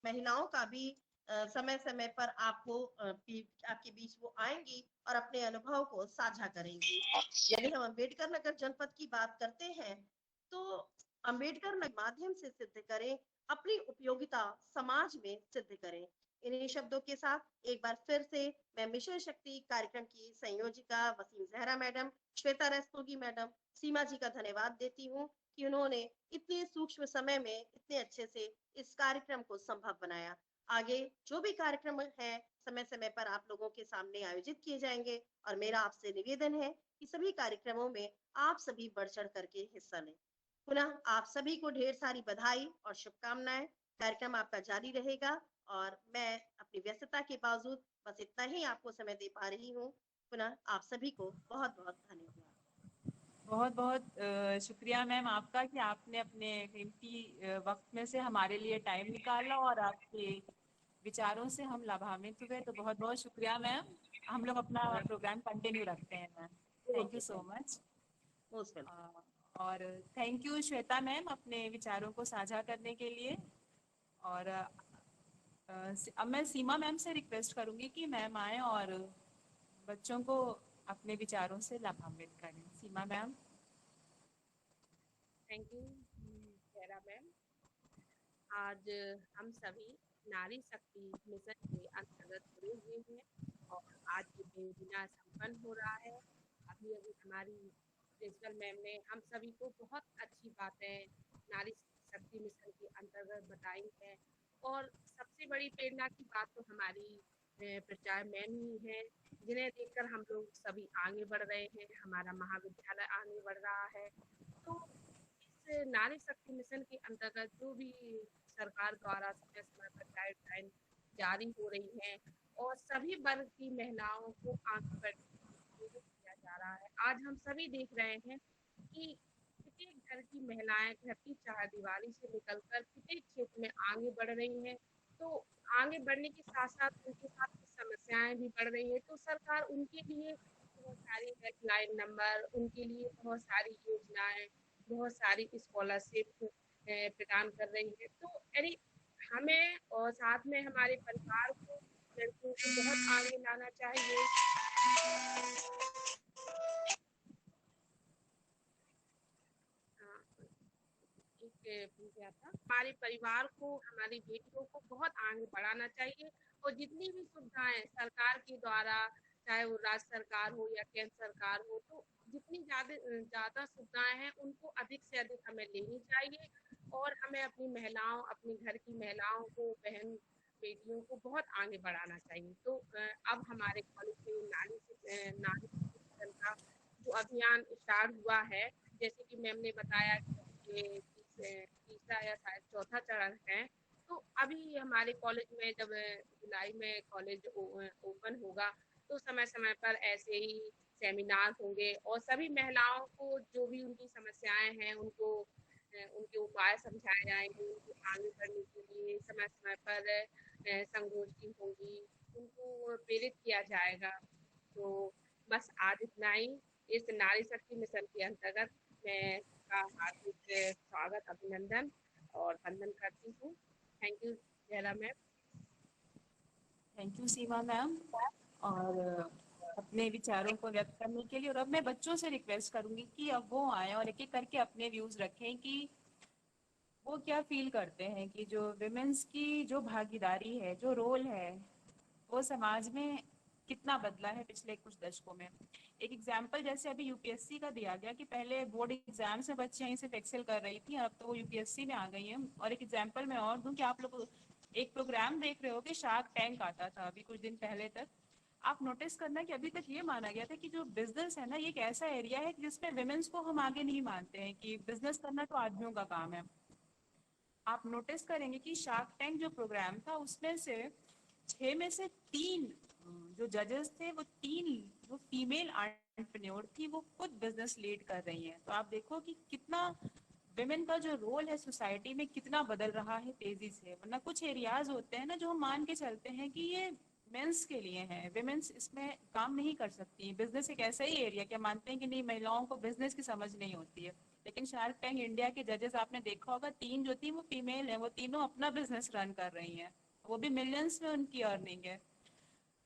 महिलाओं का भी समय समय पर आपके बीच वो आएंगी और अपने अनुभव को साझा करेंगी। यानी हम अम्बेडकर नगर जनपद की बात करते हैं, तो अम्बेडकर नगर माध्यम से सिद्ध करें, अपनी उपयोगिता समाज में सिद्ध करें। इन्हीं शब्दों के साथ एक बार फिर से मैं मिशन शक्ति कार्यक्रम की संयोजिका वसीम जहरा मैडम, श्वेता रस्तोगी मैडम, सीमा जी का धन्यवाद देती हूँ कि उन्होंने इतने सूक्ष्म समय में इतने अच्छे से इस कार्यक्रम को संभव बनाया। आगे जो भी कार्यक्रम है समय समय पर आप लोगों के सामने आयोजित किए जाएंगे और मेरा आपसे निवेदन है कि सभी कार्यक्रमों में आप सभी बढ़ चढ़ करके हिस्सा लें। पुनः आप सभी को ढेर सारी बधाई और शुभकामनाएं। कार्यक्रम आपका जारी रहेगा और मैं अपनी व्यस्तता के बावजूद बस इतना ही आपको समय दे पा रही हूँ। पुनः आप सभी को बहुत बहुत धन्यवाद। बहुत बहुत शुक्रिया मैम आपका कि आपने अपने कीमती वक्त में से हमारे लिए टाइम निकाला और आपके विचारों से हम लाभान्वित हुए। तो बहुत बहुत शुक्रिया मैम। हम लोग अपना प्रोग्राम कंटिन्यू रखते हैं ma'am. Thank you okay, so thank much. You, most welcome. और थैंक यू श्वेता मैम अपने विचारों को साझा करने के लिए। और अब मैं सीमा मैम से रिक्वेस्ट करूंगी कि मैम आए और बच्चों को अपने विचारों से लाभान्वित करें। Seema ma'am. Thank you Jaira ma'am. आज हम सभी नारी शक्ति मिशन के अंतर्गत जुड़े हुए हैं और आज ये वेबिनार संपन्न हो रहा है। अभी अभी हमारी प्रिंसिपल मैम ने हम सभी को बहुत अच्छी बातें नारी शक्ति मिशन के अंतर्गत बताई है और सबसे बड़ी प्रेरणा की बात तो हमारी प्रचार मैम ही है, जिन्हें देखकर हम लोग सभी आगे बढ़ रहे हैं, हमारा महाविद्यालय आगे बढ़ रहा है। तो इस नारी शक्ति मिशन के अंतर्गत जो भी सरकार द्वारा समय समय पर गाइडलाइन जारी हो रही है और सभी वर्ग की महिलाओं को आगे बढ़ने के लिए प्रेरित किया जा रहा है। आज हम सभी देख रहे हैं कि प्रत्येक घर की महिलाएं घर की चारदीवारी से निकलकर प्रत्येक क्षेत्र में आगे बढ़ रही हैं। तो आगे बढ़ने के साथ साथ उनके साथ कुछ समस्याएं भी बढ़ रही है, तो सरकार उनके लिए बहुत सारी हेल्पलाइन नंबर, उनके लिए बहुत सारी योजनाएं, बहुत सारी स्कॉलरशिप प्रदान कर रही है। तो यानी हमें और साथ में हमारे परिवार को लड़कियों को बहुत आगे लाना चाहिए। एक क्या था, हमारे परिवार को, हमारी बेटियों को बहुत आगे बढ़ाना चाहिए और जितनी भी सुविधाएं सरकार के द्वारा, चाहे वो राज्य सरकार हो या केंद्र सरकार हो, तो जितनी ज्यादा सुविधाएं हैं उनको अधिक से अधिक हमें लेनी चाहिए और हमें अपनी महिलाओं, अपने घर की महिलाओं को, बहन बेटियों को बहुत आगे बढ़ाना चाहिए। तो अब हमारे कॉलेज में नारी शिक्षण का जो अभियान स्टार्ट हुआ है, जैसे कि मैम ने बताया कि ये तीसरा या शायद चौथा चरण है। तो अभी हमारे कॉलेज में जब जुलाई में कॉलेज ओपन होगा तो समय समय पर ऐसे ही सेमिनार होंगे और सभी महिलाओं को जो भी उनकी समस्याएं हैं उनको उनके उपाय समझाए जाएंगे, उनको आगे बढ़ने के लिए समय समय पर संगोष्ठी होगी, उनको प्रेरित किया जाएगा। तो बस आज इतना ही। इस नारी शक्ति मिशन के अंतर्गत मैं का हार्दिक स्वागत, अभिनंदन और वंदन करती हूँ। Thank you Jaira ma'am. Thank you Seema ma'am और अपने विचारों को व्यक्त करने के लिए। और अब मैं बच्चों से रिक्वेस्ट करूंगी कि अब वो आए और एक एक करके अपने व्यूज रखें कि वो क्या फील करते हैं कि जो विमेन्स की जो भागीदारी है, जो रोल है, वो समाज में कितना बदला है पिछले कुछ दशकों में। एक एग्जाम्पल जैसे अभी यूपीएससी का दिया गया कि पहले बोर्ड एग्जाम से बच्चियां यहीं सिर्फ एक्सेल कर रही थी, अब तो वो यूपीएससी में आ गई हैं। और एक एग्जाम्पल मैं और दूं कि आप लोग एक प्रोग्राम देख रहे हो कि शार्क टैंक आता था अभी कुछ दिन पहले तक। आप नोटिस करना कि अभी तक ये माना गया था कि जो बिजनेस है ना, ये एक ऐसा एरिया है जिसमें विमेन्स को हम आगे नहीं मानते हैं, कि बिजनेस करना तो आदमियों का काम है। आप नोटिस करेंगे कि शार्क टैंक जो प्रोग्राम था उसमें से 6 में से 3 जो जजेस थे, वो 3 जो फीमेल एंटरप्रेन्योर थी, वो खुद बिजनेस लीड कर रही हैं। तो आप देखो कि कितना विमेन का जो रोल है सोसाइटी में कितना बदल रहा है तेजी से। वरना कुछ एरियाज होते हैं ना जो हम मान के चलते हैं कि ये मेंस के लिए है, विमेन्स इसमें काम नहीं कर सकती। बिजनेस एक ऐसा ही एरिया क्या मानते हैं कि नहीं, महिलाओं को बिजनेस की समझ नहीं होती है। लेकिन शार्क टैंक इंडिया के जजेस आपने देखा होगा, 3 जो थी वो फीमेल है, वो तीनों अपना बिजनेस रन कर रही हैं, वो भी मिलियंस में उनकी अर्निंग है।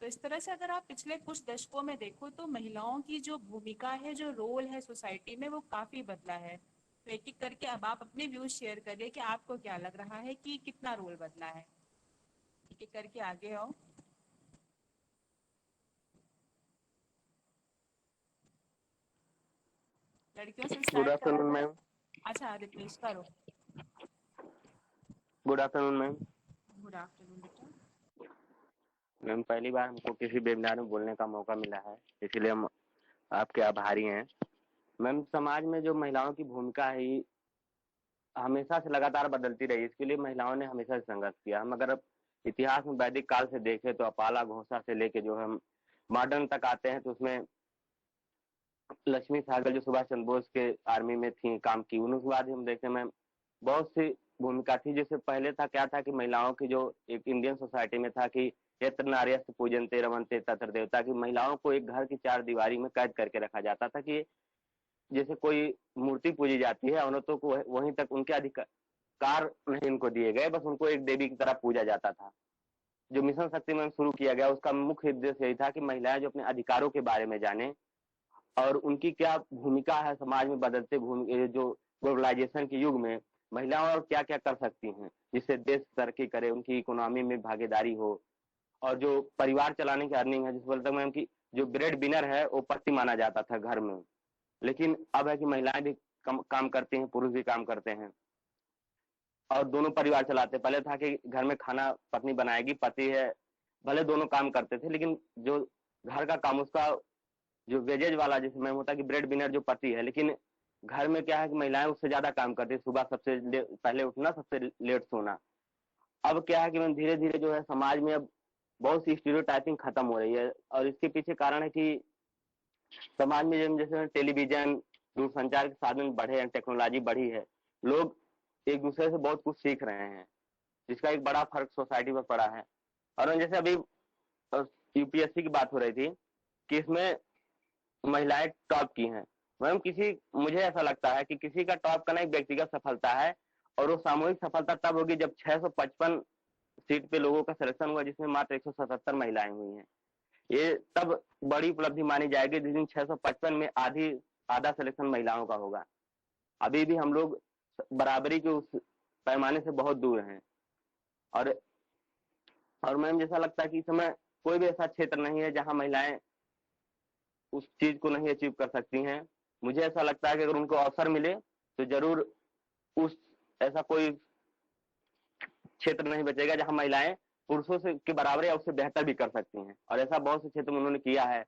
तो इस तरह से अगर आप पिछले कुछ दशकों में देखो तो महिलाओं की जो भूमिका है, जो रोल है सोसाइटी में, वो काफी बदला है। तो एक एक करके अब आप अपने व्यूज शेयर करिए कि आपको क्या लग रहा है कि कितना रोल बदला है। एक एक करके आगे आओ। लड़कियों से गुड स्टार्ट करा आफ्टरनून जाए। मैम। अच्छा रितेश करो। Good afternoon ma'am. Good afternoon बेटा। मैम पहली बार हमको किसी वेबिनार में बोलने का मौका मिला है, इसलिए हम आपके आभारी हैं। मैम समाज में जो महिलाओं की भूमिका है ये हमेशा से लगातार बदलती रही, इसके लिए महिलाओं ने हमेशा से संघर्ष किया। हम अगर इतिहास में वैदिक काल से देखें तो अपाला घोषा से लेके जो हम मॉडर्न तक आते हैं तो उसमें लक्ष्मी सहगल जो सुभाष चंद्र बोस के आर्मी में थी, काम की, उनके बाद हम देखते हैं मैम बहुत सी भूमिका थी। जैसे पहले था क्या था कि महिलाओं की जो एक इंडियन सोसाइटी में था कि यत्र नार्यस्तु पूजन्ते रमन्ते तत्र देवता, की महिलाओं को एक घर की चार दीवारी में कैद करके रखा जाता था कि जैसे कोई मूर्ति पूजी जाती है, औरतों को वहीं तक उनके अधिकार नहीं इनको दिए गए, बस उनको एक देवी की तरह पूजा जाता था। जो मिशन शक्ति में शुरू किया गया उसका मुख्य उद्देश्य यही था कि महिलाएं जो अपने अधिकारों के बारे में जाने और उनकी क्या भूमिका है समाज में बदलते जो ग्लोबलाइजेशन के युग में महिलाओं और क्या क्या कर सकती हैं जिससे देश तरक्की करे, उनकी इकोनॉमी में भागीदारी हो। और जो परिवार चलाने की अर्निंग है, जिस बोलते मैम की जो ब्रेड विनर है वो पति माना जाता था घर में, लेकिन अब है कि महिलाएं भी काम करती हैं, पुरुष भी काम करते हैं और दोनों परिवार चलाते। पहले था कि घर में खाना पत्नी बनाएगी, पति है, भले दोनों काम करते थे लेकिन जो घर का काम उसका जो वेजेज वाला जैसे मैम होता है कि ब्रेड विनर जो पति है, लेकिन घर में क्या है कि महिलाएं उससे ज्यादा काम करती है, सुबह सबसे पहले उठना, सबसे लेट सोना। अब क्या है कि मैम धीरे धीरे जो है समाज में अब बहुत सी स्टीरियोटाइपिंग खत्म हो रही है और इसके पीछे कारण है कि समाज में जैसे टेलीविजन, दूरसंचार के साधन बढ़े हैं, टेक्नोलॉजी बढ़ी है, लोग एक दूसरे से बहुत कुछ सीख रहे हैं, जिसका एक बड़ा फर्क सोसाइटी पर पड़ा है। और जैसे अभी यूपीएससी की बात हो रही थी कि इसमें महिलाएं टॉप की हैं, मैम मुझे ऐसा लगता है कि किसी का टॉप करना एक व्यक्तिगत सफलता है और वो सामूहिक सफलता तब होगी जब 655 सीट पे लोगों का सिलेक्शन हुआ जिसमें मात्र 177 महिलाएं हुई हैं। ये तब बड़ी उपलब्धि मानी जाएगी जिस दिन 655 में आधा सिलेक्शन महिलाओं का होगा। अभी भी हम लोग बराबरी के उस पैमाने से बहुत दूर हैं। और मैम जैसा लगता है कि इस समय कोई भी ऐसा क्षेत्र नहीं है जहां महिलाएं उस चीज को नहीं अचीव कर सकती हैं। मुझे ऐसा लगता है कि अगर उनको अवसर मिले तो जरूर उस ऐसा कोई क्षेत्र नहीं बचेगा जहां महिलाएं पुरुषों से के बराबर या उससे बेहतर भी कर सकती हैं, और ऐसा बहुत से क्षेत्र में उन्होंने किया है।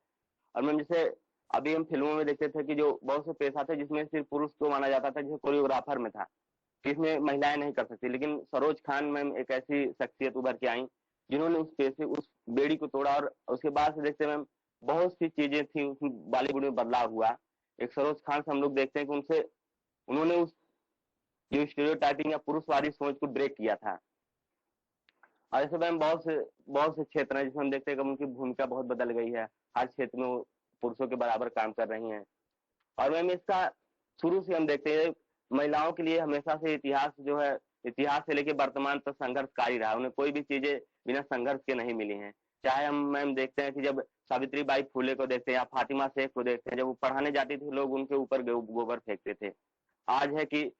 और मैम जैसे अभी हम फिल्मों में देखते थे कि जो बहुत से पेशा थे जिसमें सिर्फ पुरुष को माना जाता था, जैसे कोरियोग्राफर में था कि इसमें महिलाएं नहीं कर सकती, लेकिन सरोज खान मैम एक ऐसी शख्सियत उभर के आई जिन्होंने उस पेशे उस बेड़ी को तोड़ा। और उसके बाद से देखते मैम बहुत सी चीजें थी बॉलीवुड में बदलाव हुआ। एक सरोज खान से हम लोग देखते हैं कि उन्होंने उस जो स्टीरियोटाइपिंग या पुरुषवादी सोच को ब्रेक किया था। और ऐसे मैम बहुत से क्षेत्र हैं जिसमें हम देखते हैं कि उनकी भूमिका बहुत बदल गई है, हर क्षेत्र में वो पुरुषों के बराबर काम कर रही हैं। और मैम इसका शुरू से हम देखते हैं महिलाओं के लिए हमेशा से इतिहास से लेकर वर्तमान तक संघर्षकारी रहा, उन्हें कोई भी चीजें बिना संघर्ष के नहीं मिली हैं। चाहे हम मैम देखते हैं कि जब सावित्री बाई फुले को देखते हैं या फातिमा शेख को देखते हैं, जब वो पढ़ाने जाती थी लोग उनके ऊपर गोबर फेंकते थे। आज है कि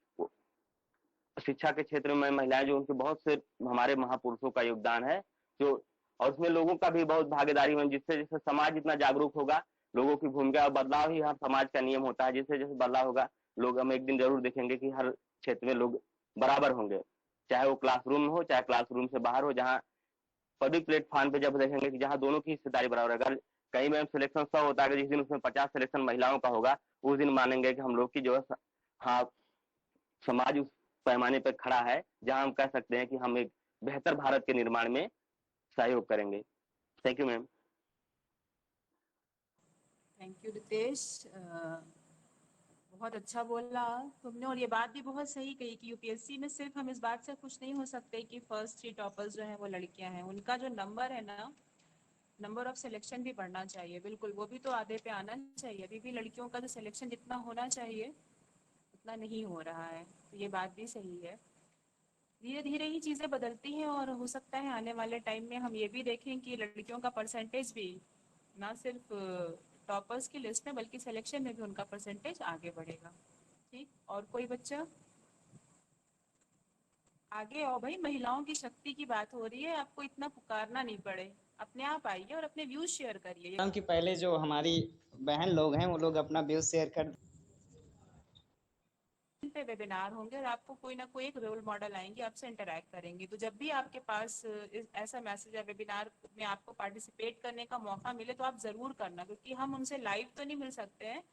शिक्षा के क्षेत्र में महिलाएं जो उनके बहुत से हमारे महापुरुषों का योगदान है जो, और उसमें लोगों का भी बहुत भागीदारी है, जिससे जैसे समाज जितना जागरूक होगा लोगों की भूमिका बदलाव ही हर समाज का नियम होता है। जैसे जैसे बदलाव होगा लोग हम एक दिन जरूर देखेंगे कि हर क्षेत्र में लोग बराबर होंगे, चाहे वो क्लासरूम में हो चाहे क्लासरूम से बाहर हो, जहाँ पब्लिक प्लेटफॉर्म पे जब देखेंगे कि जहाँ दोनों की हिस्सेदारी बराबर है। अगर कहीं में सिलेक्शन 100 होता है, जिस दिन उसमें 50 सिलेक्शन महिलाओं का होगा, उस दिन मानेंगे कि हम लोग की जो है हाँ समाज उस पैमाने पर खड़ा है जहां हम कह सकते हैं कि हम एक बेहतर भारत के निर्माण में सहयोग करेंगे। Thank you ma'am. Thank you Ritesh. बहुत अच्छा बोला तुमने, और ये बात भी बहुत सही कही कि यूपीएससी में सिर्फ हम इस बात से खुश नहीं हो सकते कि फर्स्ट 3 टॉपर्स जो हैं वो लड़कियां हैं। उनका जो नंबर है ना, नंबर ऑफ सिलेक्शन भी बढ़ना चाहिए, बिल्कुल वो भी तो आधे पे आना चाहिए। अभी भी लड़कियों का जो सिलेक्शन जितना होना चाहिए उतना नहीं हो रहा है। तो ये बात भी सही है। धीरे धीरे ही चीजें बदलती हैं और हो सकता है आने वाले टाइम में हम ये भी देखें कि लड़कियों का परसेंटेज भी ना सिर्फ टॉपर्स की लिस्ट में बल्कि सिलेक्शन में भी उनका परसेंटेज आगे बढ़ेगा। ठीक, और कोई बच्चा आगे आओ भाई, महिलाओं की शक्ति की बात हो रही है, आपको इतना पुकारना नहीं पड़े, अपने आप आइए और अपने व्यूज शेयर करिए। क्योंकि पहले जो हमारी बहन लोग हैं वो लोग अपना व्यूज शेयर कर पे वेबिनार होंगे और आपको कोई ना कोई एक रोल मॉडल आएंगे, आपसे इंटरेक्ट करेंगे। तो जब भी आपके पास ऐसा मैसेज या वेबिनार में आपको पार्टिसिपेट करने का मौका मिले तो आप जरूर करना, क्योंकि हम उनसे लाइव तो नहीं मिल सकते हैं,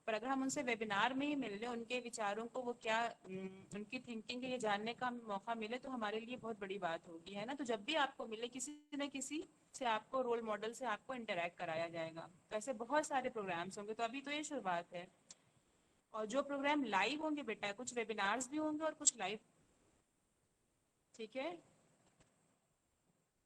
पर अगर हम उनसे वेबिनार में ही मिल रहे, उनके विचारों को वो क्या उनकी थिंकिंग है ये जानने का मौका मिले तो हमारे लिए बहुत बड़ी बात होगी, है ना। तो जब भी आपको मिले किसी न किसी से आपको रोल मॉडल से आपको इंटरेक्ट कराया जाएगा। तो ऐसे बहुत सारे प्रोग्राम्स होंगे, तो अभी तो ये शुरुआत है। और जो प्रोग्राम लाइव होंगे बेटा, कुछ वेबिनार्स भी होंगे और कुछ लाइव, ठीक है।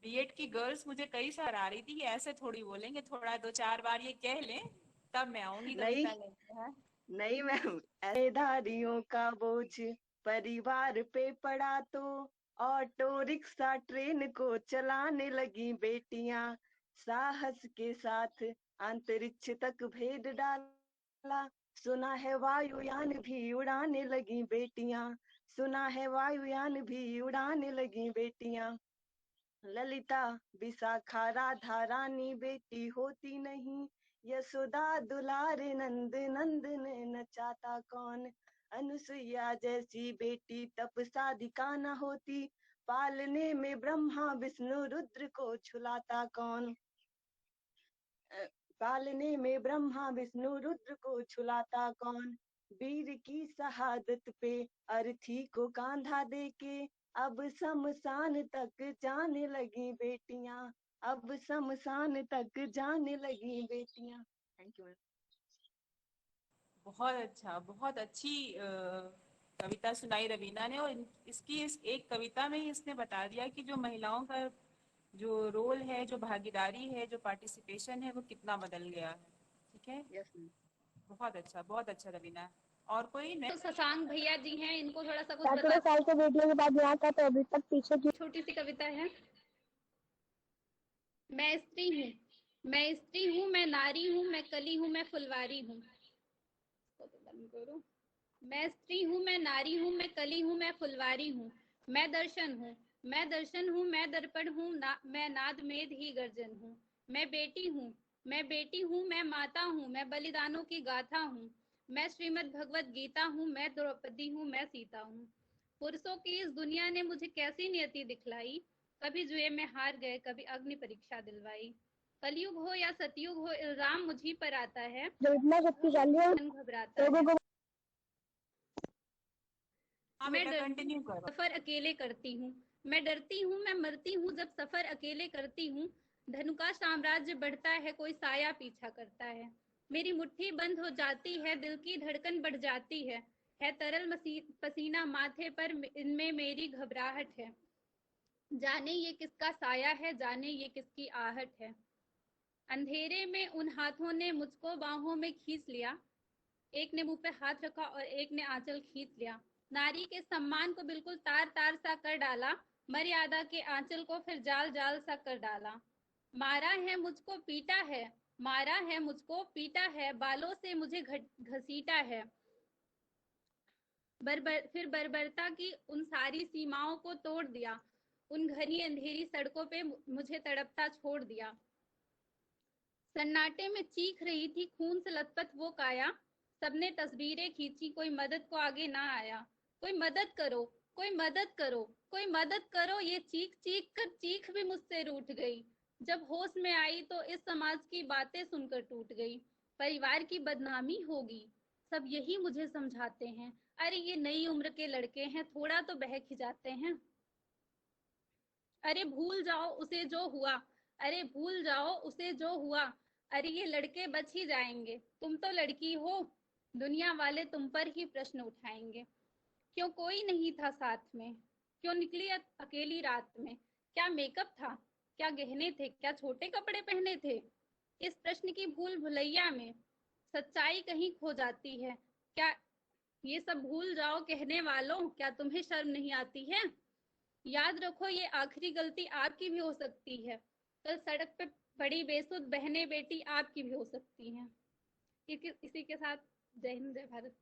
बीएड की गर्ल्स मुझे कई सार आ रही थी कि ऐसे थोड़ी बोलेंगे, थोड़ा 2-4 बार ये कह लें तब मैं आऊंगी नहीं कविता लेके। हाँ, नहीं मैम, जिम्मेदारियों का बोझ परिवार पे पड़ा तो ऑटो रिक्शा ट्रेन को चलाने लगी बेटियां, साहस के साथ अंतरिक्ष तक भेद डाला, सुना है वायुयान भी उड़ाने लगी बेटियां, सुना है वायुयान भी उड़ाने लगी बेटियां। ललिता विशाखा राधा रानी बेटी होती नहीं, यशोदा दुलारे नंद नंद ने नचाता कौन, अनुसुईया जैसी बेटी तपसा दिका न होती, पालने में ब्रह्मा विष्णु रुद्र को झुलाता कौन, पालने में ब्रह्मा विष्णु रुद्र को झुलाता कौन, वीर की शहादत पे अर्थी को कांधा देके अब शमशान तक जाने लगी बेटियां, अब शमशान तक जाने लगी बेटियां। Thank you ma'am. बहुत अच्छा, बहुत अच्छी कविता सुनाई रवीना ने। और इसकी इस एक कविता में ही इसने बता दिया कि जो महिलाओं का जो रोल है, जो भागीदारी है, जो पार्टिसिपेशन है, वो कितना बदल गया है। ठीक है, यस मैम। बहुत अच्छा रवीना। और कोई तो नेक्स्ट? शशांक भैया जी हैं, इनको थोड़ा सा कुछ सैकड़ों बता। साल के वीडियो के बाद यहाँ था तो अभी तक पीछे की छोटी सी कविता है। मैं स्त्री हूँ, मैं स्त्री हूँ, मैं नारी हूँ, मैं कली हूँ, मैं फुलवारी हूँ। मैं स्त्री हूँ, मैं नारी हूँ, मैं कली हूँ, मैं फुलवारी हूँ। मैं दर्शन हूँ, मैं दर्शन हूँ, मैं दर्पण हूँ, मैं नाद मेद ही गर्जन हूँ। मैं बेटी हूँ, मैं बेटी हूँ, मैं माता हूँ, मैं बलिदानों की गाथा हूँ। मैं श्रीमद् भगवत गीता हूँ, मैं द्रौपदी हूँ, मैं सीता हूँ। पुरुषों की इस दुनिया ने मुझे कैसी नियति दिखलाई, कभी जुए में हार गए, कभी अग्नि परीक्षा दिलवाई। कलयुग हो या सतयुग हो, इल्जाम मुझी पर आता है, जो इतना शक्तिशाली है मन घबराता लोगों है। को। हाँ मैं बेटा, कंटिन्यू करो। सफर अकेले करती हूँ, मैं डरती हूँ, मैं मरती हूँ जब सफर अकेले करती हूँ। धनु का साम्राज्य बढ़ता है, कोई साया पीछा करता है। मेरी मुट्ठी बंद हो जाती है, दिल की धड़कन बढ़ जाती है तरल पसीना माथे पर, इनमें मेरी घबराहट है। जाने ये किसका साया है, जाने ये किसकी आहट है। अंधेरे में उन हाथों ने मुझको बाहों में खींच लिया, एक ने मुंह पे हाथ रखा और एक ने आंचल खींच लिया। नारी के सम्मान को बिल्कुल तार तार सा कर डाला, मर्यादा के आंचल को फिर जाल जाल सा कर डाला। मारा है मुझको पीटा है, मारा है मुझको पीटा है, बालों से मुझे घसीटा है। फिर बर्बरता की उन सारी सीमाओं को तोड़ दिया, उन घनी अंधेरी सड़कों पे मुझे तड़पता छोड़ दिया। सन्नाटे में चीख रही थी खून से लथपथ वो काया, सबने तस्वीरें खींची, कोई मदद को आगे ना आया। कोई मदद करो, कोई मदद करो, कोई मदद करो, ये चीख चीख कर चीख भी मुझसे रूठ गई। जब होश में आई तो इस समाज की बातें सुनकर टूट गई। परिवार की बदनामी होगी, सब यही मुझे समझाते हैं। अरे ये नई उम्र के लड़के हैं, थोड़ा तो बहक ही जाते हैं। अरे भूल जाओ उसे जो हुआ, अरे भूल जाओ उसे जो हुआ। अरे ये लड़के बच ही जाएंगे, तुम तो लड़की हो, दुनिया वाले तुम पर ही प्रश्न उठाएंगे। क्यों कोई नहीं था साथ में, क्यों निकली अकेली रात में। क्या मेकअप था, क्या गहने थे, क्या छोटे कपड़े पहने थे। इस प्रश्न की भूल भुलैया में सच्चाई कहीं खो जाती है। क्या ये सब भूल जाओ कहने वालों, क्या तुम्हें शर्म नहीं आती है? याद रखो ये आखिरी गलती आपकी भी हो सकती है। कल सड़क पे पड़ी बेसुध बहनें बेटी आपकी भी हो सकती हैं। इसी के साथ जय हिंद जय भारत।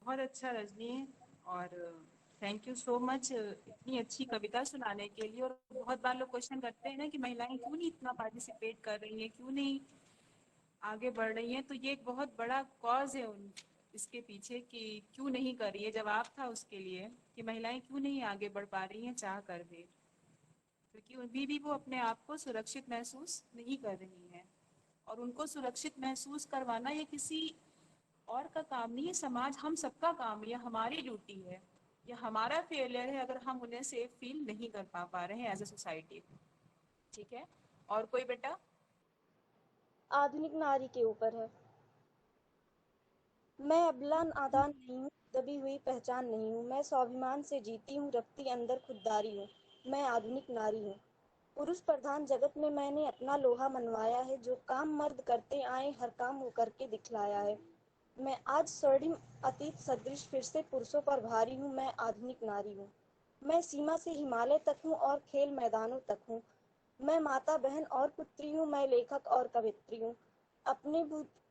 बहुत अच्छा रजनी, और थैंक यू सो मच इतनी अच्छी कविता सुनाने के लिए। और बहुत बार लोग क्वेश्चन करते हैं ना कि महिलाएं क्यों नहीं इतना पार्टिसिपेट कर रही हैं, क्यों नहीं आगे बढ़ रही हैं। तो ये एक बहुत बड़ा कॉज है उन इसके पीछे कि क्यों नहीं कर रही है। जवाब था उसके लिए कि महिलाएं क्यों नहीं आगे बढ़ पा रही हैं चाह कर भी, क्योंकि अभी भी वो अपने आप को सुरक्षित महसूस नहीं कर रही हैं। और उनको सुरक्षित महसूस करवाना ये किसी और का काम नहीं है, समाज हम सबका काम है, ये हमारी ड्यूटी है, ये हमारा फेलियर है अगर हम उन्हें सेफ फील नहीं कर पा रहे हैं एज ए सोसाइटी। ठीक है, और कोई बेटा? आधुनिक नारी के ऊपर है। मैं अबला नादान नहीं हूँ, दबी हुई पहचान नहीं हूँ। मैं स्वाभिमान से जीती हूँ, रखती अंदर खुददारी हूँ। मैं आधुनिक नारी हूँ। पुरुष प्रधान जगत में मैंने अपना लोहा मनवाया है। जो काम मर्द करते आए हर काम वो करके दिखलाया है। मैं आज स्वर्णिम अतीत सदृश फिर से पुरुषों पर भारी हूँ। मैं आधुनिक नारी हूँ। मैं सीमा से हिमालय तक हूँ और खेल मैदानों तक हूँ। मैं माता बहन और पुत्री हूँ। मैं लेखक और कवित्री हूँ। अपने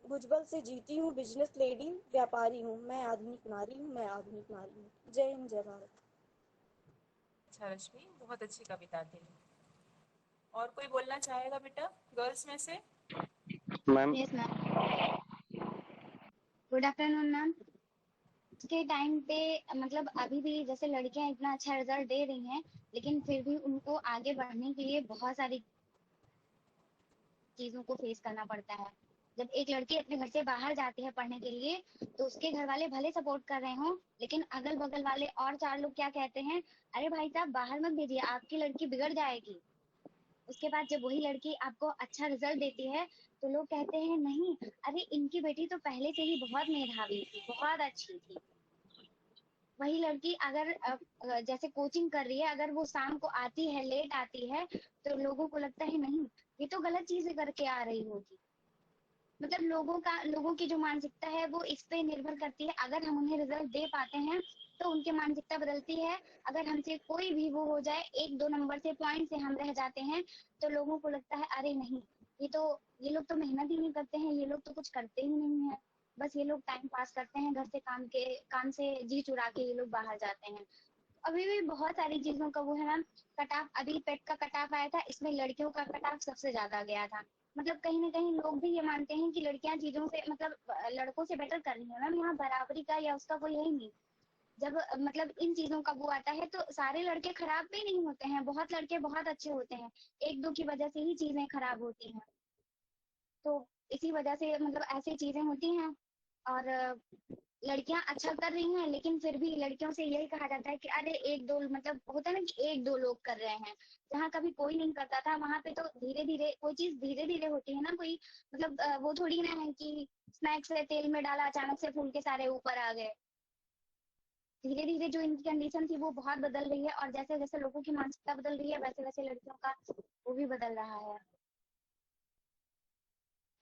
भुजबल से जीती हूँ, बिजनेस लेडी व्यापारी हूँ। मैं आधुनिक नारी हूँ। मैं आधुनिक नारी हूँ। जय हिंद जय भारत। अच्छा रश्मि, बहुत अच्छी कविता थी। और कोई बोलना चाहेगा बेटा गर्ल्स में से? Ma'am yes ma'am, good afternoon ma'am. के टाइम पे मतलब अभी भी जैसे लड़कियां इतना अच्छा रिजल्ट दे रही हैं, लेकिन फिर भी उनको आगे बढ़ने के लिए बहुत सारी चीजों को फेस करना पड़ता है। जब एक लड़की अपने घर से बाहर जाती है पढ़ने के लिए, तो उसके घर वाले भले सपोर्ट कर रहे हों, लेकिन अगल बगल वाले और 4 लोग क्या कहते हैं, अरे भाई साहब बाहर मत भेजिए, आपकी लड़की बिगड़ जाएगी। उसके बाद जब वही लड़की आपको अच्छा रिजल्ट देती है, तो लोग कहते हैं नहीं, अरे इनकी बेटी तो पहले से ही बहुत मेधावी थी, बहुत अच्छी थी। वही लड़की अगर जैसे कोचिंग कर रही है, अगर वो शाम को आती है, लेट आती है, तो लोगों को लगता है नहीं, ये तो गलत चीजें करके आ रही होगी। मतलब लोगों की जो मानसिकता है वो इस पे निर्भर करती है। अगर हम उन्हें रिजल्ट दे पाते हैं तो उनकी मानसिकता बदलती है। अगर हमसे कोई भी वो हो जाए, 1-2 नंबर से पॉइंट से हम रह जाते हैं, तो लोगों को लगता है अरे नहीं, ये लोग तो मेहनत ही नहीं करते हैं, ये लोग तो कुछ करते ही नहीं है, बस ये लोग टाइम पास करते हैं, घर से काम से जी चुरा के ये लोग बाहर जाते हैं। अभी भी बहुत सारी चीजों का वो है मैम। कट ऑफ अभी पेट का कट ऑफ आया था, इसमें लड़कियों का कट ऑफ सबसे ज्यादा गया था। मतलब कहीं ना कहीं लोग भी ये मानते हैं कि लड़कियां चीजों से मतलब लड़कों से बेटर कर रही है। मैम यहाँ बराबरी का या उसका कोई है ही नहीं। जब मतलब इन चीजों का वो आता है तो सारे लड़के खराब भी नहीं होते हैं, बहुत लड़के बहुत अच्छे होते हैं, 1-2 की वजह से ही चीजें खराब होती हैं। तो इसी वजह से मतलब ऐसी चीजें होती हैं। और लड़कियां अच्छा कर रही हैं, लेकिन फिर भी लड़कियों से यही कहा जाता है कि अरे 1-2 मतलब होता है ना कि 1-2 लोग कर रहे हैं। जहाँ कभी कोई नहीं करता था वहां पे तो धीरे धीरे कोई चीज धीरे धीरे होती है ना। कोई मतलब वो थोड़ी ना है कि स्नैक्स से तेल में डाला अचानक से फूल के सारे ऊपर आ गए। धीरे धीरे जो इनकी कंडीशन थी वो बहुत बदल रही है, और जैसे जैसे लोगों की मानसिकता बदल रही है वैसे वैसे लड़कियों का वो भी बदल रहा है।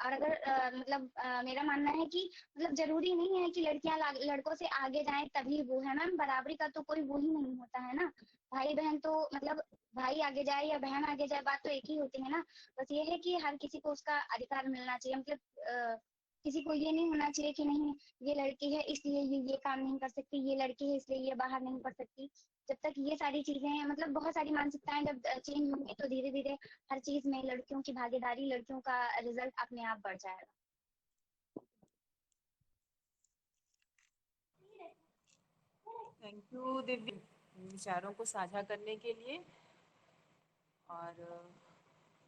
और अगर मतलब मेरा मानना है कि मतलब जरूरी नहीं है कि लड़कियां लड़कों से आगे जाएं तभी वो है मैम। बराबरी का तो कोई वो ही नहीं होता है ना। भाई बहन तो मतलब भाई आगे जाए या बहन आगे जाए, बात तो एक ही होती है ना। बस ये है कि हर किसी को उसका अधिकार मिलना चाहिए। मतलब किसी को ये नहीं होना चाहिए कि नहीं ये लड़की है इसलिए ये काम नहीं कर सकती, ये लड़की है इसलिए ये बाहर नहीं पढ़ सकती। जब तक ये सारी चीजें मतलब बहुत सारी मानसिकताएं जब चेंज होंगी, तो धीरे धीरे हर चीज में लड़कियों की भागीदारी, लड़कियों का रिजल्ट अपने आप बढ़ जाएगा। थैंक यू दिव्य विचारों को साझा करने के लिए। और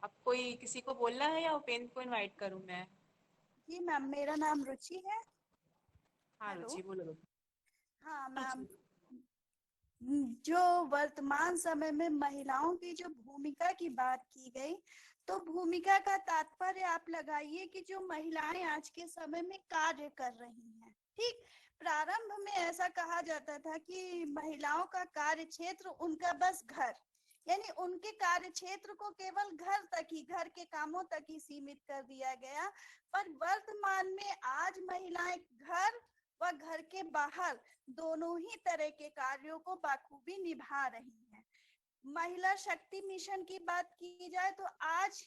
अब कोई किसी को बोलना है या उपेंद्र को इनवाइट करूं मैं? जी मैम, मेरा नाम रुचि है। हाँ हेलो। रुचि बोलो। हाँ मैम, जो वर्तमान समय में महिलाओं की जो भूमिका की बात की गई, तो भूमिका का तात्पर्य आप लगाइए कि जो महिलाएं आज के समय में कार्य कर रही हैं। ठीक, प्रारंभ में ऐसा कहा जाता था कि महिलाओं का कार्य क्षेत्र उनका बस घर, यानी उनके कार्य क्षेत्र को केवल घर तक ही, घर के कामों तक ही सीमित कर दिया गया। पर वर्तमान में आज महिलाएं घर व घर के बाहर दोनों ही तरह के कार्यों को बखूबी निभा रही हैं। महिला शक्ति मिशन की बात की जाए तो आज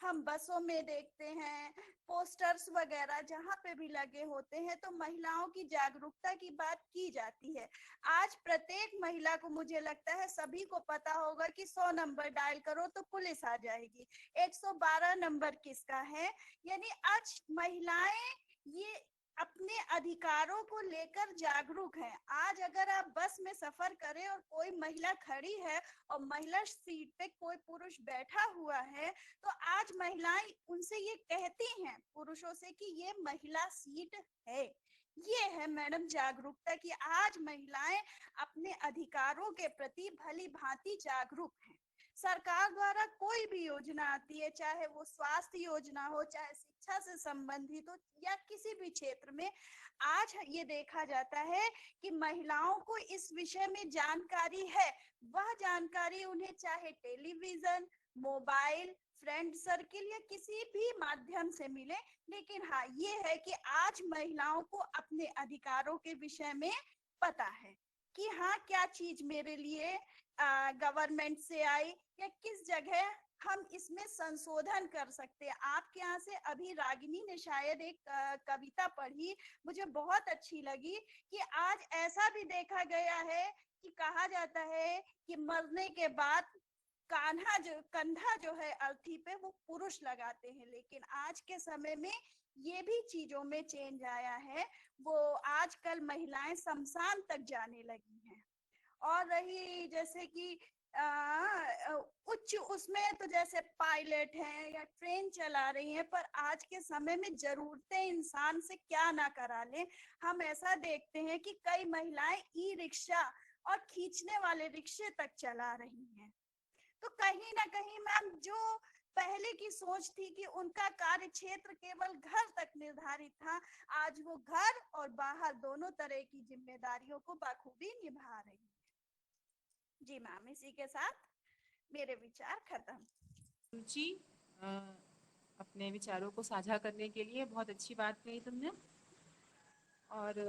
हम बसों में देखते हैं, पोस्टर्स वगैरह जहाँ पे भी लगे होते हैं तो महिलाओं की जागरूकता की बात की जाती है। आज प्रत्येक महिला को, मुझे लगता है सभी को पता होगा कि 100 नंबर डायल करो तो पुलिस आ जाएगी, 112 नंबर किसका है। यानी आज महिलाएं ये अपने अधिकारों को लेकर जागरूक हैं। आज अगर आप बस में सफर करें और कोई महिला खड़ी है और महिला सीट पे कोई पुरुष बैठा हुआ है, तो आज महिलाएं उनसे ये कहती हैं पुरुषों से कि ये महिला सीट है। ये है मैडम जागरूकता की आज महिलाएं अपने अधिकारों के प्रति भली भांति जागरूक हैं। सरकार द्वारा कोई भी योजना आती है, चाहे वो स्वास्थ्य योजना हो, चाहे शिक्षा से संबंधित हो या किसी भी क्षेत्र में, आज ये देखा जाता है कि महिलाओं को इस विषय में जानकारी है। वह जानकारी उन्हें चाहे टेलीविजन, मोबाइल, फ्रेंड सर्किल या किसी भी माध्यम से मिले, लेकिन हाँ ये है कि आज महिलाओं को अपने अधिकारों के विषय में पता है कि हाँ क्या चीज मेरे लिए गवर्नमेंट से आई या किस जगह हम इसमें संशोधन कर सकते हैं। आपके यहाँ से अभी रागिनी ने शायद एक कविता पढ़ी, मुझे बहुत अच्छी लगी कि आज ऐसा भी देखा गया है कि कहा जाता है कि मरने के बाद कंधा जो है अर्थी पे वो पुरुष लगाते हैं, लेकिन आज के समय में ये भी चीजों में चेंज आया है। वो आजकल महिलाएं शमशान तक जाने लगी हैं। और रही जैसे कि उच्च उसमें तो जैसे पायलट हैं या ट्रेन चला रही हैं, पर आज के समय में जरूरतें इंसान से क्या ना करा ले। हम ऐसा देखते हैं कि कई महिलाएं ई रिक्शा और खींचने वाले रिक्शे तक चला रही हैं। तो कहीं ना कहीं मैम जो पहले की सोच थी कि उनका कार्य क्षेत्र केवल घर तक निर्धारित था, आज वो घर और बाहर दोनों तरह की जिम्मेदारियों को बखूबी निभा रही है। जी मैम, इसी के साथ मेरे विचार खत्म। रुचि, अपने विचारों को साझा करने के लिए बहुत अच्छी बात कही तुमने। और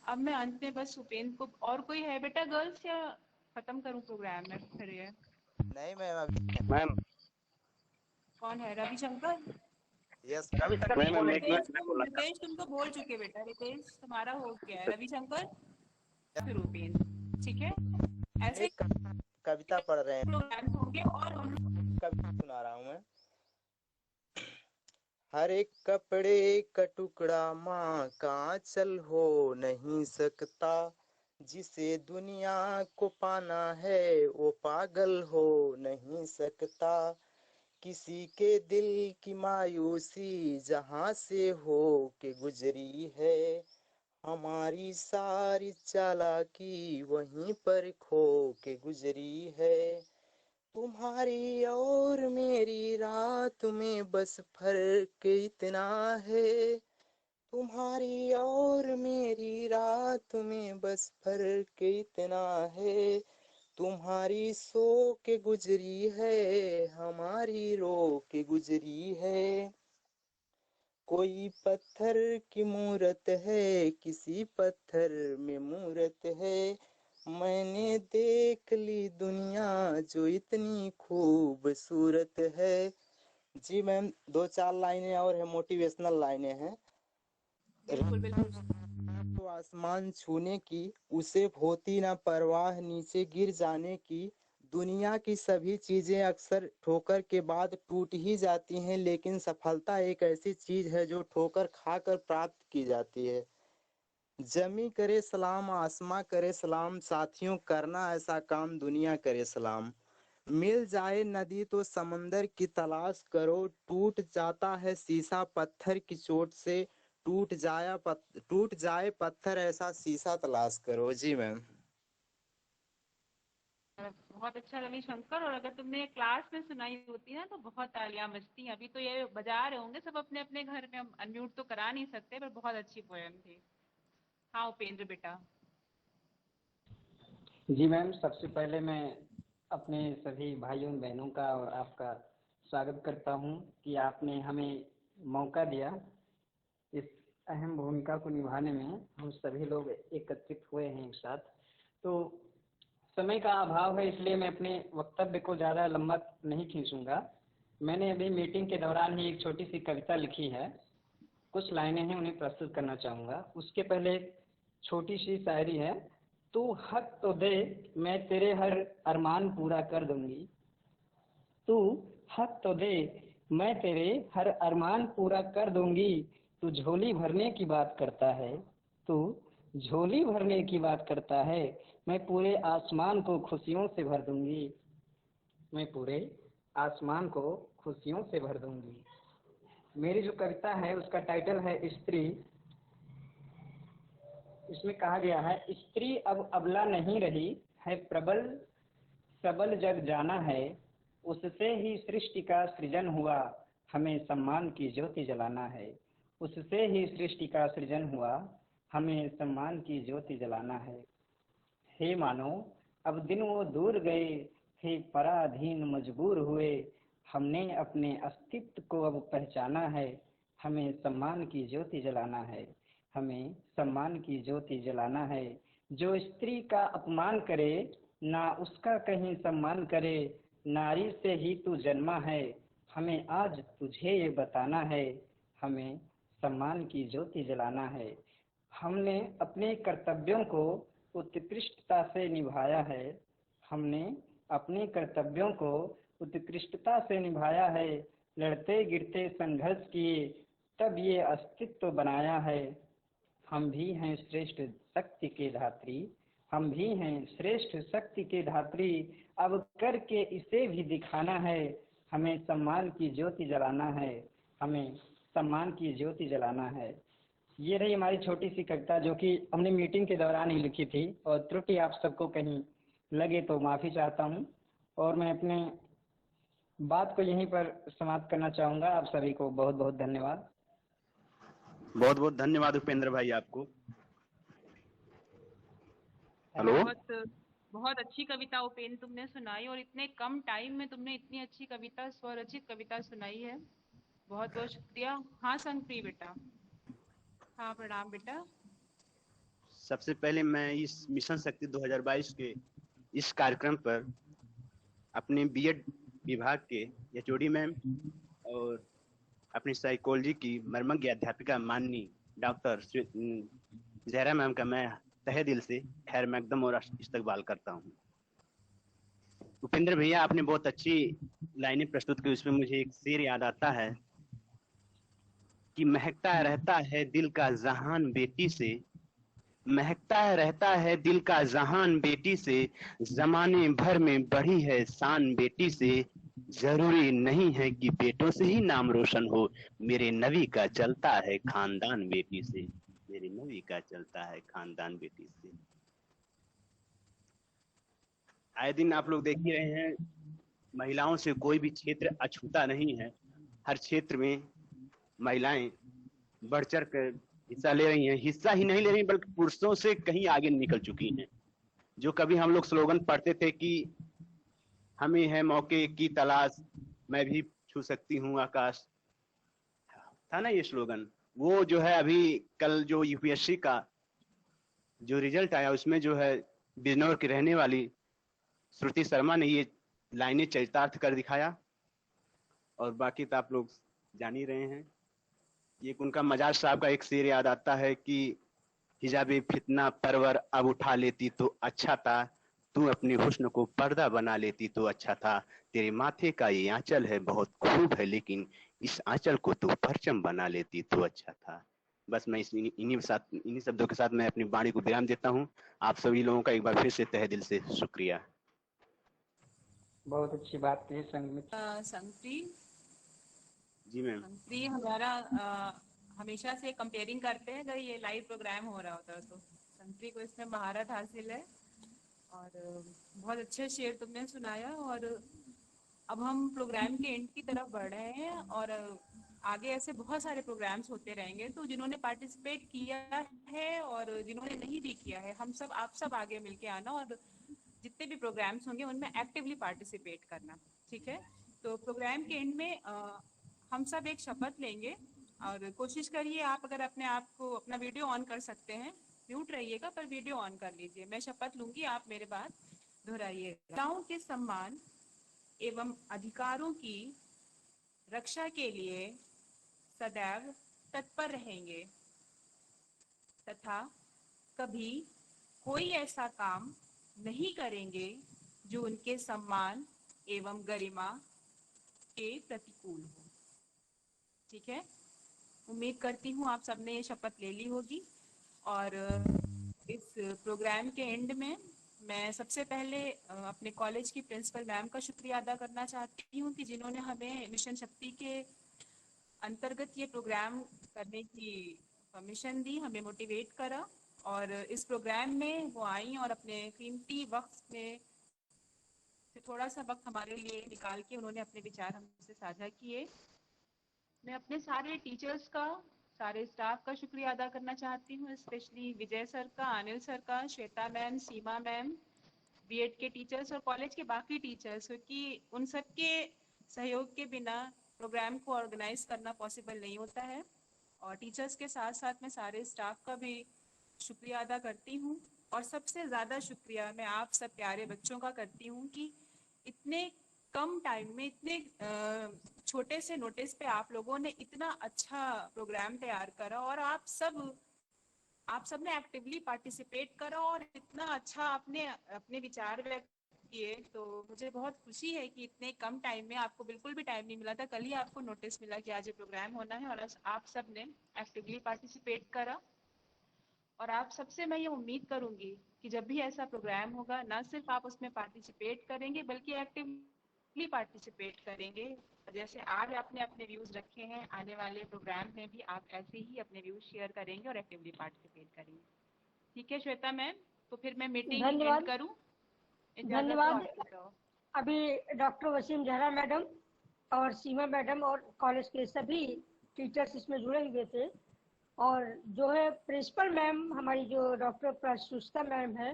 अब मैं अंत में बस उपेंद्र को, और कोई है बेटा गर्ल्स या खत्म करूं प्रोग्राम में फिर? ये नहीं मैम, मैम कौन है? रविशंकर? यस रितेश तुम तो बोल चुके बेटा, रितेश तुम्हारा हो गया है। रविशंकर फिर उपेंद्र, ठीक है? ऐसे कविता पढ़ रहे हैं, प्रोग्राम होंगे और हम कविता सुना रहा हूँ मैं। हर एक कपड़े का टुकड़ा माँ का आंचल हो नहीं सकता, जिसे दुनिया को पाना है वो पागल हो नहीं सकता। किसी के दिल की मायूसी जहाँ से हो के गुजरी है, हमारी सारी चालाकी वहीं पर खो के गुजरी है। तुम्हारी और मेरी रात में बस फर्क इतना है, तुम्हारी और मेरी रात में बस फर्क इतना है। तुम्हारी सो के गुजरी है, हमारी रो के गुजरी है। कोई पत्थर की मूरत है, किसी पत्थर में मूरत है। मैंने देख ली दुनिया जो इतनी खूबसूरत है। जी मैम, 2-4 लाइनें और है, मोटिवेशनल लाइनें हैं। तो आसमान छूने की, उसे होती ना परवाह नीचे गिर जाने की। दुनिया की सभी चीजें अक्सर ठोकर के बाद टूट ही जाती हैं, लेकिन सफलता एक ऐसी चीज है जो ठोकर खाकर प्राप्त की जाती है। जमी करे सलाम, आसमां करे सलाम, साथियों करना ऐसा काम दुनिया करे सलाम। मिल जाए नदी तो समंदर की तलाश करो, टूट जाता है शीशा पत्थर की चोट से, टूट जाए पत्थर ऐसा शीशा तलाश करो। जी मैम। बहुत अच्छा रविशंकर। और अगर तुमने क्लास में सुनाई होती ना तो बहुत तालियां बजती। अभी तो ये बजा रहे होंगे सब अपने अपने घर में, हम अनम्यूट तो करा नहीं सकते, पर बहुत अच्छी पोएम थी। हाँ उपेंद्र बेटा। जी मैम, सबसे पहले मैं अपने सभी भाइयों बहनों का और आपका स्वागत करता हूं कि आपने हमें मौका दिया इस अहम भूमिका को निभाने में। हम सभी लोग एकत्रित हुए हैं एक साथ। तो समय का अभाव है, इसलिए मैं अपने वक्तव्य को ज़्यादा लंबा नहीं खींचूंगा। मैंने अभी मीटिंग के दौरान ही एक छोटी सी कविता लिखी है, कुछ लाइनें हैं, उन्हें प्रस्तुत करना चाहूँगा। उसके पहले एक छोटी सी शायरी है। तू हक तो दे, मैं तेरे हर अरमान पूरा कर दूंगी। तू हक तो दे, मैं तेरे हर अरमान पूरा कर दूंगी। तू झोली भरने की बात करता है, तू झोली भरने की बात करता है। मैं पूरे आसमान को खुशियों से भर दूंगी, मैं पूरे आसमान को खुशियों से भर दूंगी। मेरी जो कविता है उसका टाइटल है स्त्री। इसमें कहा गया है, स्त्री अब अबला नहीं रही है, प्रबल सबल जग जाना है। उससे ही सृष्टि का सृजन हुआ, हमें सम्मान की ज्योति जलाना है। उससे ही सृष्टि का सृजन हुआ, हमें सम्मान की ज्योति जलाना है। हे मानो अब दिन वो दूर गए, हे पराधीन मजबूर हुए। हमने अपने अस्तित्व को अब पहचाना है, हमें सम्मान की ज्योति जलाना है, हमें सम्मान की ज्योति जलाना है। जो स्त्री का अपमान करे, ना उसका कहीं सम्मान करे। नारी से ही तू जन्मा है, हमें आज तुझे ये बताना है, हमें सम्मान की ज्योति जलाना है। हमने अपने कर्तव्यों को उत्कृष्टता से निभाया है, हमने अपने कर्तव्यों को उत्कृष्टता से निभाया है। लड़ते गिरते संघर्ष किए, तब ये अस्तित्व बनाया है। हम भी हैं श्रेष्ठ शक्ति के धात्री, हम भी हैं श्रेष्ठ शक्ति के धात्री। अब करके इसे भी दिखाना है, हमें सम्मान की ज्योति जलाना है, हमें सम्मान की ज्योति जलाना है। ये रही हमारी छोटी सी कविता, जो कि हमने मीटिंग के दौरान ही लिखी थी, और त्रुटि आप सबको कहीं लगे तो माफ़ी चाहता हूँ। और मैं अपने बात को यहीं पर समाप्त करना चाहूँगा। आप सभी को बहुत बहुत धन्यवाद। बहुत बहुत धन्यवाद उपेंद्र भाई आपको। हेलो। बहुत अच्छी कविता उपेंद्र तुमने सुनाई, और इतने कम टाइम में तुमने इतनी अच्छी कविता, स्वरचित कविता सुनाई है। बहुत बहुत शुक्रिया। हाँ संगप्री बेटा। हाँ प्रणाम बेटा। सबसे पहले मैं इस मिशन शक्ति 2022 के इस कार्यक्रम पर अपने बीएड विभाग के एचओडी मैम और अपनी साइकोलॉजी की मर्मज्ञ अध्यापिका माननीय डॉक्टर जहरा मैम का मैं तहे दिल से खैर मकदम और इस्तकबाल करता हूँ। उपेंद्र भैया आपने बहुत अच्छी लाइनें प्रस्तुत की, उसमें मुझे एक शेर याद आता है कि महकता रहता है दिल का जहान बेटी से, महकता रहता है दिल का जहान बेटी से। जमाने भर में बढ़ी है शान बेटी से। जरूरी नहीं है कि बेटों से ही नाम रोशन हो, मेरे नबी का चलता है खानदान बेटी से, मेरे नबी का चलता है खानदान बेटी से। आए दिन आप लोग देख ही रहे हैं, महिलाओं से कोई भी क्षेत्र अछूता नहीं है। हर क्षेत्र में महिलाएं बढ़ चढ़ कर हिस्सा ले रही हैं, हिस्सा ही नहीं ले रही बल्कि पुरुषों से कहीं आगे निकल चुकी हैं। जो कभी हम लोग स्लोगन पढ़ते थे कि हमें है मौके की तलाश, मैं भी छू सकती हूँ आकाश, था ना ये स्लोगन, वो जो है अभी कल जो यूपीएससी का जो रिजल्ट आया उसमें जो है बिजनौर की रहने वाली श्रुति शर्मा ने ये लाइनें चरितार्थ कर दिखाया। और बाकी तो आप लोग जान ही रहे हैं। ये उनका मजाज साहब का एक शेर याद आता है कि हिजाबे फितना परवर अब उठा लेती तो अच्छा था, तू अपने हुस्न को पर्दा बना लेती तो अच्छा था। तेरे माथे का ये आंचल है बहुत खूब है, लेकिन इस आंचल को तू परचम बना लेती तो अच्छा था। बस मैं इन्हीं शब्दों के साथ मैं अपनी वाणी को विराम देता हूँ। आप सभी लोगों का एक बार फिर से तहे दिल से शुक्रिया। बहुत अच्छी बात कही संगप्री जी मैम। संगप्री हमारा हमेशा से कंपेयरिंग करते हैं अगर ये लाइव प्रोग्राम हो रहा होता तो। संगप्री को इसमें महारत हासिल है और बहुत अच्छे शेर तुमने सुनाया। और अब हम प्रोग्राम के एंड की तरफ बढ़ रहे हैं और आगे ऐसे बहुत सारे प्रोग्राम्स होते रहेंगे। तो जिन्होंने पार्टिसिपेट किया है और जिन्होंने नहीं भी किया है, हम सब आप सब आगे मिलके आना और जितने भी प्रोग्राम्स होंगे उनमें एक्टिवली पार्टिसिपेट करना, ठीक है। तो प्रोग्राम के एंड में हम सब एक शपथ लेंगे और कोशिश करिए आप अगर अपने आप को अपना वीडियो ऑन कर सकते हैं, म्यूट रहिएगा पर वीडियो ऑन कर लीजिए। मैं शपथ लूंगी, आप मेरे बात दोहराइए। महिलाओं के सम्मान एवं अधिकारों की रक्षा के लिए सदैव तत्पर रहेंगे तथा कभी कोई ऐसा काम नहीं करेंगे जो उनके सम्मान एवं गरिमा के प्रतिकूल हो, ठीक है। उम्मीद करती हूँ आप सबने ये शपथ ले ली होगी। और इस प्रोग्राम के एंड में मैं सबसे पहले अपने कॉलेज की प्रिंसिपल मैम का शुक्रिया अदा करना चाहती हूँ कि जिन्होंने हमें मिशन शक्ति के अंतर्गत ये प्रोग्राम करने की परमिशन दी, हमें मोटिवेट करा और इस प्रोग्राम में वो आई और अपने कीमती वक्त में से थोड़ा सा वक्त हमारे लिए निकाल के उन्होंने अपने विचार हमसे साझा किए। मैं अपने सारे टीचर्स का, सारे स्टाफ का शुक्रिया अदा करना चाहती हूँ, स्पेशली विजय सर का, अनिल सर का, श्वेता मैम, सीमा मैम, बीएड के टीचर्स और कॉलेज के बाकी टीचर्स, क्योंकि उन सब के सहयोग के बिना प्रोग्राम को ऑर्गेनाइज करना पॉसिबल नहीं होता है। और टीचर्स के साथ साथ मैं सारे स्टाफ का भी शुक्रिया अदा करती हूँ और सबसे ज़्यादा शुक्रिया मैं आप सब प्यारे बच्चों का करती हूँ कि इतने कम टाइम में, इतने छोटे से नोटिस पे आप लोगों ने इतना अच्छा प्रोग्राम तैयार करा और आप सब ने एक्टिवली पार्टिसिपेट करा और इतना अच्छा आपने अपने विचार व्यक्त किए। तो मुझे बहुत खुशी है कि इतने कम टाइम में, आपको बिल्कुल भी टाइम नहीं मिला था, कल ही आपको नोटिस मिला कि आज ये प्रोग्राम होना है और आप सब ने एक्टिवली पार्टिसिपेट करा। और आप सबसे मैं ये उम्मीद करूंगी कि जब भी ऐसा प्रोग्राम होगा ना सिर्फ आप उसमें पार्टिसिपेट करेंगे बल्कि एक्टिवली पार्टिसिपेट करेंगे। जैसे आज आपने अपने व्यूज रखे हैं, आने वाले प्रोग्राम में भी आप ऐसे ही अपने व्यूज शेयर करेंगे और एक्टिवली पार्टिसिपेट करेंगे, ठीक है श्वेता मैम? तो फिर मैं मीटिंग एंड करूं? धन्यवाद। अभी डॉक्टर वसीम जहरा मैडम और सीमा मैडम और कॉलेज के सभी टीचर्स इसमें जुड़े हुए थे और जो है प्रिंसिपल मैम हमारी जो डॉक्टर प्रसूषता मैम है,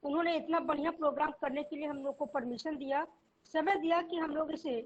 उन्होंने इतना बढ़िया प्रोग्राम करने के लिए हम लोग को परमिशन दिया, समय दिया कि हम लोग इसे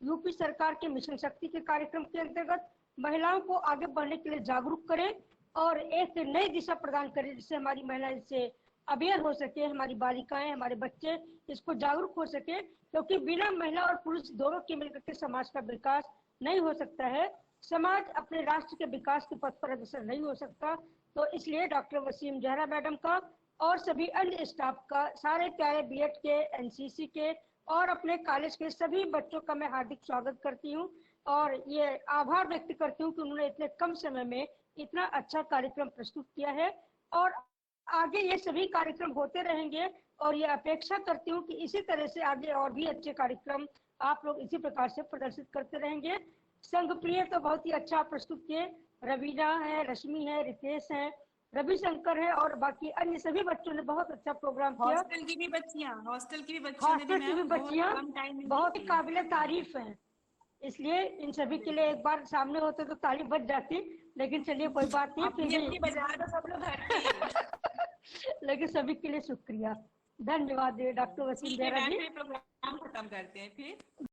यूपी सरकार के मिशन शक्ति के कार्यक्रम के अंतर्गत महिलाओं को आगे बढ़ने के लिए जागरूक करें और एक नई दिशा प्रदान करें जिससे हमारी महिलाएं इससे अवेयर हो सके, हमारी बालिकाएं, हमारे बच्चे इसको जागरूक हो सके, क्योंकि बिना महिला और पुरुष दोनों के मिलकर के समाज का विकास नहीं हो सकता है। समाज अपने राष्ट्र के विकास के पथ पर अग्रसर नहीं हो सकता। तो इसलिए डॉक्टर वसीम जहरा मैडम का और सभी अन्य स्टाफ का, सारे प्यारे बीएड के, एनसीसी के और अपने कॉलेज के सभी बच्चों का मैं हार्दिक स्वागत करती हूँ और ये आभार व्यक्त करती हूँ कि उन्होंने इतने कम समय में इतना अच्छा कार्यक्रम प्रस्तुत किया है और आगे ये सभी कार्यक्रम होते रहेंगे और ये अपेक्षा करती हूँ कि इसी तरह से आगे और भी अच्छे कार्यक्रम आप लोग इसी प्रकार से प्रदर्शित करते रहेंगे। संघ प्रिय तो बहुत ही अच्छा प्रस्तुत किए, रवीना है, रश्मि है, रितेश है, रविशंकर है और बाकी अन्य सभी बच्चों ने बहुत अच्छा प्रोग्राम किया। हॉस्टल की भी बच्चियां बहुत ही काबिले तारीफ है, इसलिए इन सभी के लिए एक बार सामने होते तो ताली बज जाती, लेकिन चलिए कोई बात नहीं, लेकिन सभी के लिए शुक्रिया, धन्यवाद डॉक्टर वसीम जहरा जी। प्रोग्राम खत्म करते हैं फिर।